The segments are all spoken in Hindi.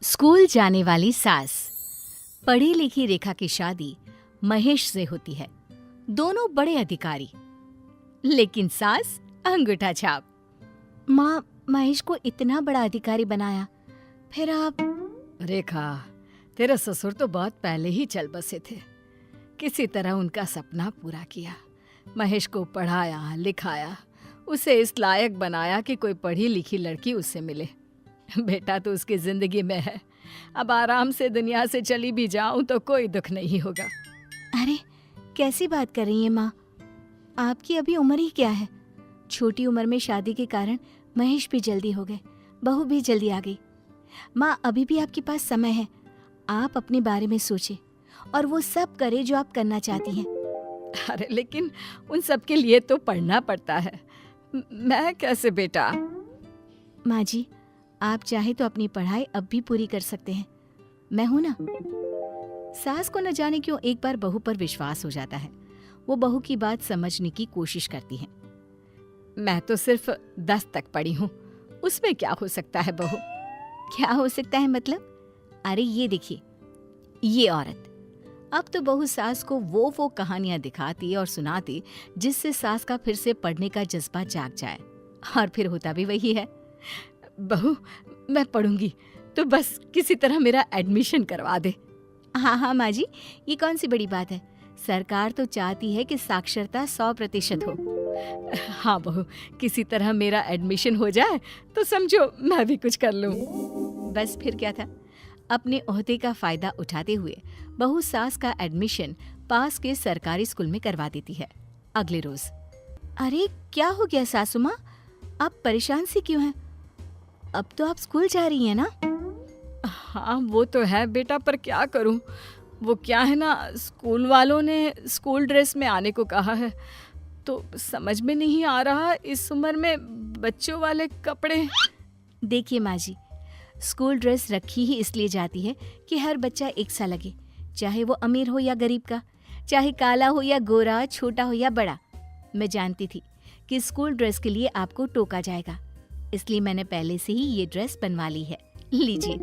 स्कूल जाने वाली सास। पढ़ी लिखी रेखा की शादी महेश से होती है। दोनों बड़े अधिकारी, लेकिन सास अंगूठा छाप। माँ, महेश को इतना बड़ा अधिकारी बनाया, फिर आप? रेखा, तेरे ससुर तो बहुत पहले ही चल बसे थे। किसी तरह उनका सपना पूरा किया। महेश को पढ़ाया लिखाया, उसे इस लायक बनाया कि कोई पढ़ी लिखी लड़की उससे मिले। बेटा तो उसकी जिंदगी में है। अब आराम से दुनिया से चली भी जाऊं तो कोई दुख नहीं होगा। अरे, कैसी बात कर रही हैं माँ? आपकी अभी उम्र ही क्या है? छोटी उम्र में शादी के कारण महेश भी जल्दी हो गए, बहू भी जल्दी आ गई। माँ, अभी भी आपके पास समय है। आप अपने बारे में सोचें और वो सब करें जो आप करना चाहती हैं। अरे लेकिन उन सब के लिए तो पढ़ना पड़ता है। मैं कैसे बेटा? माँ जी, आप चाहे तो अपनी पढ़ाई अब भी पूरी कर सकते हैं। मैं हूं ना। सास को न जाने क्यों एक बार बहू पर विश्वास हो जाता है। वो बहू की बात समझने की कोशिश करती है। मैं तो सिर्फ 10 तक पढ़ी हूँ, उसमें क्या हो सकता है बहू? क्या हो सकता है मतलब? अरे ये देखिए, ये औरत। अब तो बहू सास को वो कहानियां दिखाती और सुनाती जिससे सास का फिर से पढ़ने का जज्बा जाग जाए। और फिर होता भी वही है। बहू, मैं पढ़ूंगी, तो बस किसी तरह मेरा एडमिशन करवा दे। हाँ हाँ माँ जी, ये कौन सी बड़ी बात है। सरकार तो चाहती है कि साक्षरता 100% हो। हाँ बहू, किसी तरह मेरा एडमिशन हो जाए तो समझो मैं भी कुछ कर लूँ। बस फिर क्या था। अपने ओहदे का फायदा उठाते हुए बहू सास का एडमिशन पास के सरकारी स्कूल में करवा देती है। अगले रोज। अरे क्या हो गया सासू माँ, आप परेशान सी क्यों हैं? अब तो आप स्कूल जा रही हैं ना? हाँ वो तो है बेटा, पर क्या करूँ। वो क्या है ना, स्कूल वालों ने स्कूल ड्रेस में आने को कहा है, तो समझ में नहीं आ रहा इस उम्र में बच्चों वाले कपड़े। देखिए माँ जी, स्कूल ड्रेस रखी ही इसलिए जाती है कि हर बच्चा एक सा लगे, चाहे वो अमीर हो या गरीब का, चाहे काला हो या गोरा, छोटा हो या बड़ा। मैं जानती थी कि स्कूल ड्रेस के लिए आपको टोका जाएगा, इसलिए मैंने पहले से ही ये ड्रेस बनवा ली है। लीजिए।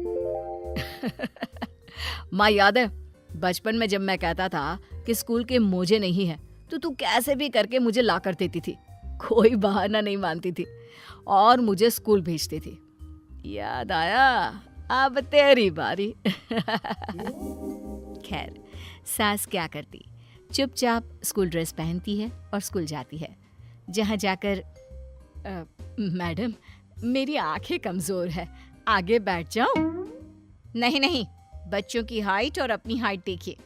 माँ, याद है बचपन में जब मैं कहता था कि स्कूल के मोजे नहीं है, तो तू कैसे भी करके मुझे ला कर देती थी। कोई बहाना नहीं मानती थी और मुझे स्कूल भेजती थी। याद आया, अब तेरी बारी। खैर, सास क्या करती, चुपचाप स्कूल ड्रेस पहनती है और स्कूल जाती है, जहाँ जाकर मैडम, मेरी आंखें कमजोर है, आगे बैठ जाऊं? नहीं नहीं, बच्चों की हाइट और अपनी हाइट देखिए।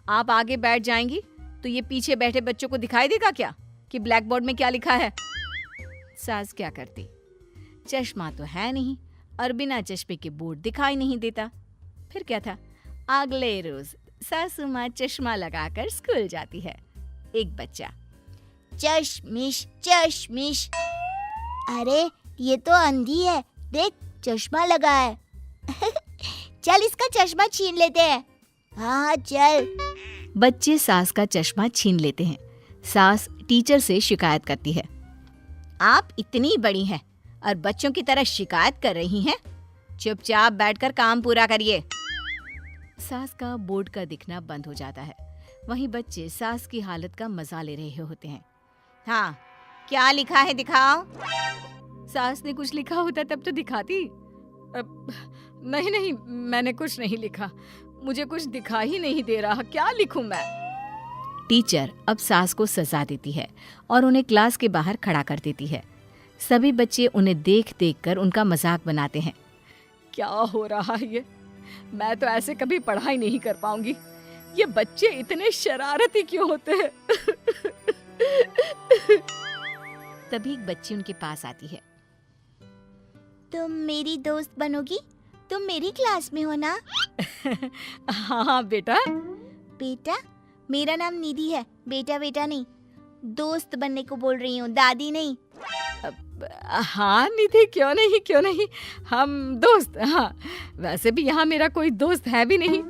आप आगे बैठ जाएंगी तो ये पीछे बैठे बच्चों को दिखाई देगा क्या कि ब्लैक बोर्ड में क्या लिखा है? सास क्या करती, चश्मा तो है नहीं और बिना चश्मे के बोर्ड दिखाई नहीं देता। फिर क्या था, अगले रोज सासू माँ चश्मा लगाकर स्कूल जाती है। एक बच्चा, चश्मिश चश्मिश, अरे ये तो अंधी है, देख चश्मा लगा है। चल इसका चश्मा छीन लेते हैं। हाँ चल। बच्चे सास का चश्मा छीन लेते हैं। सास टीचर से शिकायत करती है। आप इतनी बड़ी हैं और बच्चों की तरह शिकायत कर रही हैं। चुपचाप बैठकर काम पूरा करिए। सास का बोर्ड का दिखना बंद हो जाता है। वहीं बच्चे सास की हालत का मजा ले रहे होते हैं। हाँ, क्या लिखा है दिखाओ। सास ने कुछ लिखा होता तब तो दिखाती। नहीं नहीं, मैंने कुछ नहीं लिखा, मुझे कुछ दिखा ही नहीं दे रहा, क्या लिखूं मैं? टीचर अब सास को सजा देती है और उन्हें क्लास के बाहर खड़ा कर देती है। सभी बच्चे उन्हें देख देख कर उनका मजाक बनाते हैं। क्या हो रहा है ये? मैं तो ऐसे कभी पढ़ाई नहीं कर पाऊंगी। ये बच्चे इतने शरारती क्यों होते हैं? तभी एक बच्ची उनके पास आती है। तुम मेरी दोस्त बनोगी? तुम मेरी क्लास में हो ना? हाँ बेटा। बेटा, मेरा नाम निधि है, बेटा बेटा नहीं। दोस्त बनने को बोल रही हूँ, दादी नहीं। हाँ निधि, क्यों नहीं, हम दोस्त। हाँ, वैसे भी यहाँ मेरा कोई दोस्त है भी नहीं।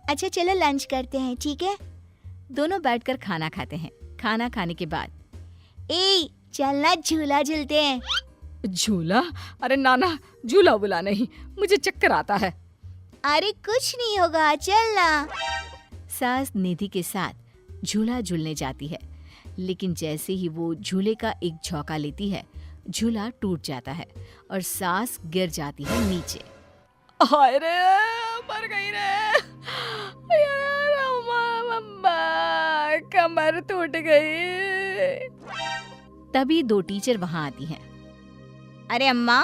अच्छा चलो लंच करते हैं, ठीक है? दोनों बैठकर खाना खाते हैं। खाना खाने के बाद, ए चलना झूला झूलते हैं। झूला? अरे नाना, झूला बुला नहीं, मुझे चक्कर आता है। अरे कुछ नहीं होगा, चल ना। सास निधि के साथ झूला झूलने जाती है, लेकिन जैसे ही वो झूले का एक झोंका लेती है, झूला टूट जाता है और सास गिर जाती है नीचे। हाय रे, मर गई रे यार, मम्मा कमर टूट गई। तभी 2 टीचर वहां आती हैं। अरे अम्मा,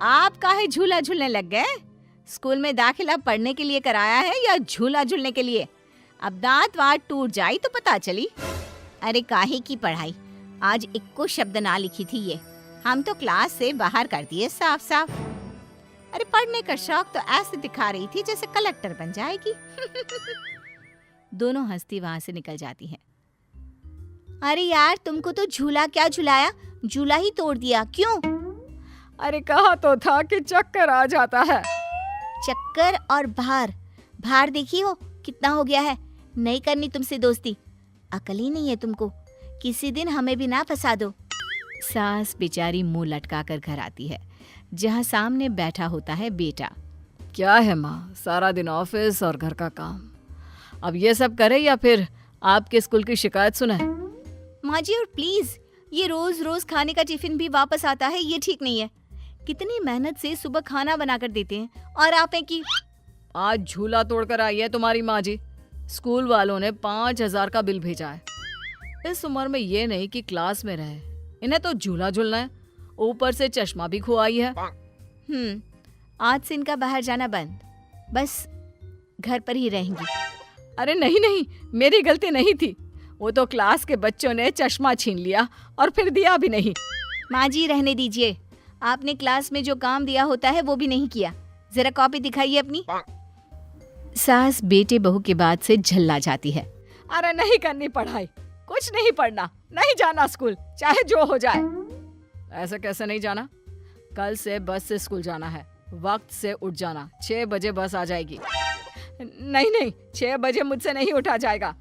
आप काहे झूला झूलने लग गए? स्कूल में दाखिला पढ़ने के लिए कराया है या झूला झूलने के लिए? अब दांत वाट टूट जाई तो पता चली। अरे काहे की पढ़ाई, आज इक्को शब्द ना लिखी थी ये, हम तो क्लास से बाहर कर दिए साफ साफ। अरे पढ़ने का शौक तो ऐसे दिखा रही थी जैसे कलेक्टर बन जाएगी। दोनों हंसती वहां से निकल जाती हैं। अरे यार, तुमको तो झूला क्या झुलाया, झूला ही तोड़ दिया, क्यों? अरे कहा तो था कि चक्कर आ जाता है। चक्कर और भार देखी हो कितना हो गया है। नहीं करनी तुमसे दोस्ती, अकल ही नहीं है तुमको। किसी दिन हमें भी ना फंसा दो। सास बेचारी मुंह लटकाकर घर आती है, जहां सामने बैठा होता है बेटा। क्या है माँ, सारा दिन ऑफिस और घर का काम, अब ये सब करे या फिर आपके स्कूल की शिकायत सुनाए? माँ जी, और प्लीज, ये रोज रोज खाने का टिफिन भी वापस आता है, ये ठीक नहीं है। कितनी मेहनत से सुबह खाना बनाकर देते हैं और आप हैं कि आज झूला तोड़कर आई है तुम्हारी माँ जी। स्कूल वालों ने 5,000 का बिल भेजा है। इस उम्र में ये नहीं कि क्लास में रहे, इन्हें तो झूला झूलना है, ऊपर से चश्मा भी खुआई है। आज से इनका बाहर जाना बंद, बस घर पर ही रहेंगी। अरे नहीं नहीं, मेरी गलती नहीं थी, वो तो क्लास के बच्चों ने चश्मा छीन लिया और फिर दिया भी नहीं। माँ जी रहने दीजिए, आपने क्लास में जो काम दिया होता है वो भी नहीं किया। जरा कॉपी दिखाइए अपनी। सास बेटे बहू के बाद से झल्ला जाती है। अरे नहीं करनी पढ़ाई, कुछ नहीं पढ़ना, नहीं जाना स्कूल, चाहे जो हो जाए। ऐसे कैसे नहीं जाना? कल से बस से स्कूल जाना है, वक्त से उठ जाना, 6 बजे बस आ जाएगी। नहीं नहीं, 6 बजे मुझसे नहीं उठा जाएगा।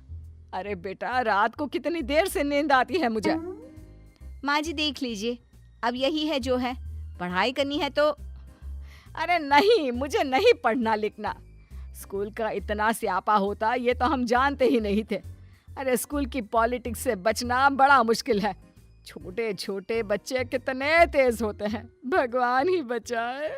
अरे बेटा, रात को कितनी देर से नींद आती है मुझे। माँ जी देख लीजिए, अब यही है जो है, पढ़ाई करनी है तो। अरे नहीं, मुझे नहीं पढ़ना लिखना। स्कूल का इतना स्यापा होता ये तो हम जानते ही नहीं थे। अरे स्कूल की पॉलिटिक्स से बचना बड़ा मुश्किल है। छोटे छोटे बच्चे कितने तेज होते हैं, भगवान ही बचाए।